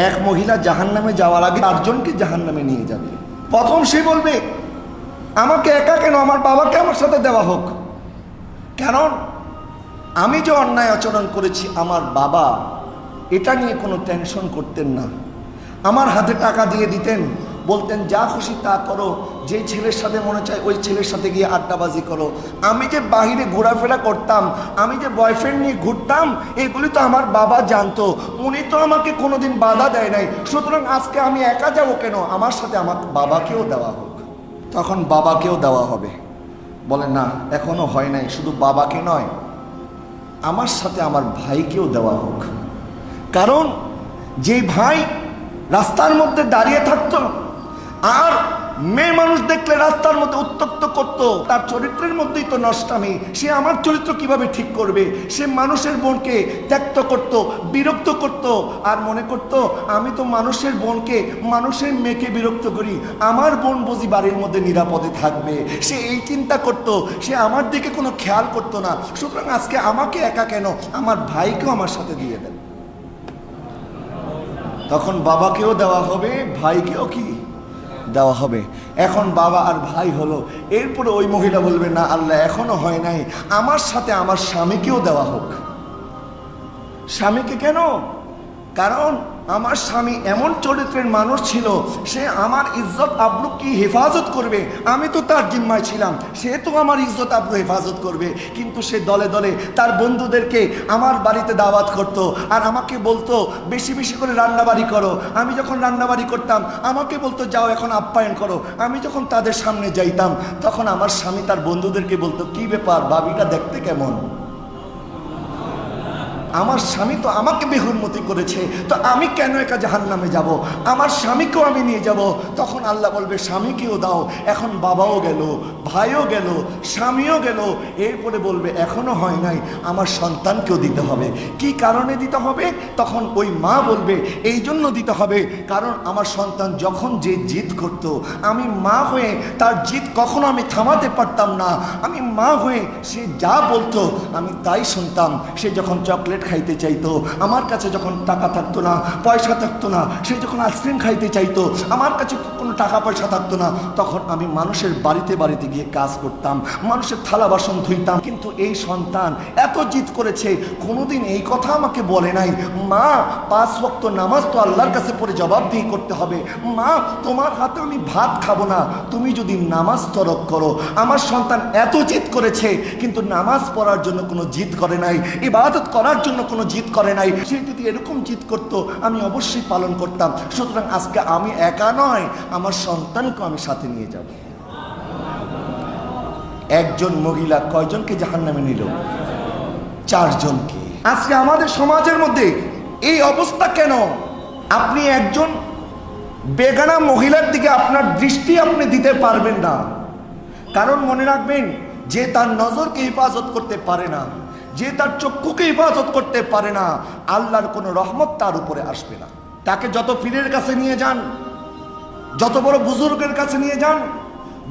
এক মহিলা জাহান্নামে যাওয়ার আগে 4 জনকে জাহান্নামে নিয়ে যাবে। প্রথম সে বলবে, আমাকে একা কেন, আমার বাবাকে আমার সাথে দেওয়া হোক। কারণ আমি যে অন্যায় আচরণ করেছি, আমার বাবা এটা নিয়ে কোনো টেনশন করতেন না। আমার হাতে টাকা দিয়ে দিতেন, বলতেন যা খুশি তা করো, যে ছেলের সাথে মনে চায় ওই ছেলের সাথে গিয়ে আড্ডাবাজি করো। আমি যে বাহিরে ঘোরাফেরা করতাম, আমি যে বয়ফ্রেন্ড নিয়ে ঘুরতাম, এগুলি তো আমার বাবা জানতো, উনি তো আমাকে কোনোদিন বাধা দেয় নাই। সুতরাং আজকে আমি একা যাবো কেন, আমার সাথে আমার বাবাকেও দেওয়া হোক। তখন বাবাকেও দেওয়া হবে। বলে না, এখনো হয় নাই, শুধু বাবাকে নয়, আমার সাথে আমার ভাইকেও দেওয়া হোক। কারণ যে ভাই রাস্তার মধ্যে দাঁড়িয়ে থাকতো আর মেয়ে মানুষ দেখলে রাস্তার মধ্যে উত্তপ্ত করত, তার চরিত্রের মধ্যেই তো নষ্টামি। সে আমার চরিত্র কিভাবে ঠিক করবে? সে মানুষের বোনকে ত্যক্ত করত, বিরক্ত করত, আর মনে করত আমি তো মানুষের বোনকে, মানুষের মেয়েকে বিরক্ত করি, আমার বোন বুঝি বাড়ির মধ্যে নিরাপদে থাকবে। সে এই চিন্তা করত, সে আমার দিকে কোনো খেয়াল করতো না। সুতরাং আজকে আমাকে একা কেন, আমার ভাইকেও আমার সাথে দিয়ে দেন। তখন বাবাকেও দেওয়া হবে, ভাইকেও কি দেওয়া হবে। এখন বাবা আর ভাই হলো। এরপরে ওই মহিলা বলবে, না আল্লাহ এখনো হয় নাই, আমার সাথে আমার স্বামীকেও দেওয়া হোক। স্বামীকে কেন? কারণ আমার স্বামী এমন চরিত্রের মানুষ ছিল, সে আমার ইজ্জত আবরু কি হেফাজত করবে, আমি তো তার জিম্মায় ছিলাম, সে তো আমার ইজ্জত আবরু হেফাজত করবে। কিন্তু সে দলে দলে তার বন্ধুদেরকে আমার বাড়িতে দাওয়াত করত, আর আমাকে বলতো বেশি বেশি করে রান্নাবাড়ি করো। আমি যখন রান্নাবাড়ি করতাম আমাকে বলতো যাও এখন আপ্যায়ন করো। আমি যখন তাদের সামনে যাইতাম তখন আমার স্বামী তার বন্ধুদেরকে বলতো, কি ব্যাপার, ভাবিটা দেখতে কেমন? আমার স্বামী তো আমাকে বেহুরমতি করেছে, তো আমি কেন একা জাহান্নামে যাব? আমার স্বামীকেও আমি নিয়ে যাব। তখন আল্লাহ বলবে, স্বামীকেও দাও। এখন বাবাও গেল, ভাইও গেল, স্বামীও গেল। এরপরে বলবে এখনো হয় নাই, আমার সন্তানকেও দিতে হবে। কি কারণে দিতে হবে? তখন ওই মা বলবে এই জন্য দিতে হবে, কারণ আমার সন্তান যখন যে জিদ করত, আমি মা হয়ে তার জিদ কখনো আমি থামাতে পারতাম না। আমি মা হয়ে সে যা বলতো আমি তাই শুনতাম। সে যখন চকলেট খাইতে চাইতো, আমার কাছে যখন টাকা থাকতো না, পয়সা থাকতো না, সে যখন আইসক্রিম খাইতে চাইতো, আমার কাছে কোনো টাকা পয়সা থাকতো না, তখন আমি মানুষের বাড়িতে বাড়িতে গিয়ে কাজ করতাম, মানুষের থালা বাসন ধুইতাম। কিন্তু এই সন্তান এত জিদ করেছে, কোনোদিন এই কথা আমাকে বলে নাই, মা 5 ওয়াক্ত নামাজ তো আল্লাহর কাছে পড়ে জবাবদিহি করতে হবে, মা তোমার হাতে আমি ভাত খাবো না, তুমি যদি নামাজ তরক করো। আমার সন্তান এত জিদ করেছে, কিন্তু নামাজ পড়ার জন্য কোনো জিদ করে নাই, ইবাদত করার জন্য কোনো জিদ করে নাই। সে যদি এরকম জিদ করতো আমি অবশ্যই পালন করতাম। সুতরাং আজকে আমি একা নয়, আমার সন্তানকে আমি সাথে নিয়ে যাব। একজন মহিলা কয়জনকে জাহান্নামে নিল? 4 জনকে। আজকে আমাদের সমাজের মধ্যে এই অবস্থা কেন? আপনি একজন বেগানা মহিলার দিকে আপনার দৃষ্টি আপনি দিতে পারবেন না। কারণ মনে রাখবেন, যে তার নজরকে হেফাজত করতে পারে না, যে তার চক্ষুকে হেফাজত করতে পারে না, আল্লাহর কোনো রহমত তার উপরে আসবে না। তাকে যত পীরের কাছে নিয়ে যান, যত বড় বুজুর্গের কাছে নিয়ে যান,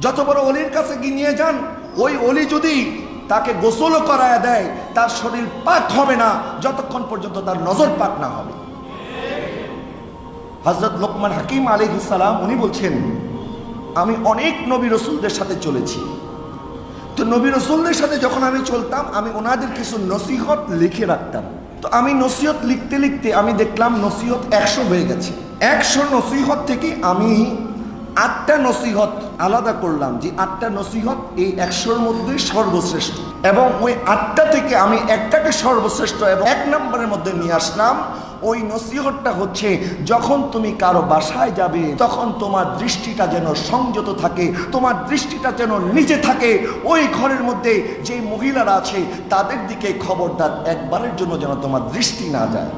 যত বড় অলির কাছে নিয়ে যান, ওই অলি যদি তাকে গোসলও করায় দেয়, তার শরীর পাক হবে না যতক্ষণ পর্যন্ত তার নজর পাক না হবে। হযরত লোকমান হাকিম আলাইহিস সালাম উনি বলছেন, আমি অনেক নবী রসুলদের সাথে চলেছি, তো নবী রসুলদের সাথে যখন আমি চলতাম, আমি ওনাদের কিছু নসিহত লিখে রাখতাম। তো আমি নসিহত লিখতে লিখতে আমি দেখলাম নসিহত 100 হয়ে গেছে। 100 নসিহত থেকে আমি 8টা নসিহত আলাদা করলাম, যে 8টা নসিহত এই 100-র মধ্যে সর্বশ্রেষ্ঠ, এবং ওই 8টা থেকে আমি একটাকে সর্বশ্রেষ্ঠ এবং 1 নম্বরের মধ্যে নিয়ে আসলাম। ওই নসিহতটা হচ্ছে, যখন তুমি কারো বাসায় যাবে তখন তোমার দৃষ্টিটা যেন সংযত থাকে, তোমার দৃষ্টিটা যেন নিচে থাকে। ওই ঘরের মধ্যে যে মহিলারা আছে তাদের দিকে খবরদার একবারের জন্য যেন তোমার দৃষ্টি না যায়।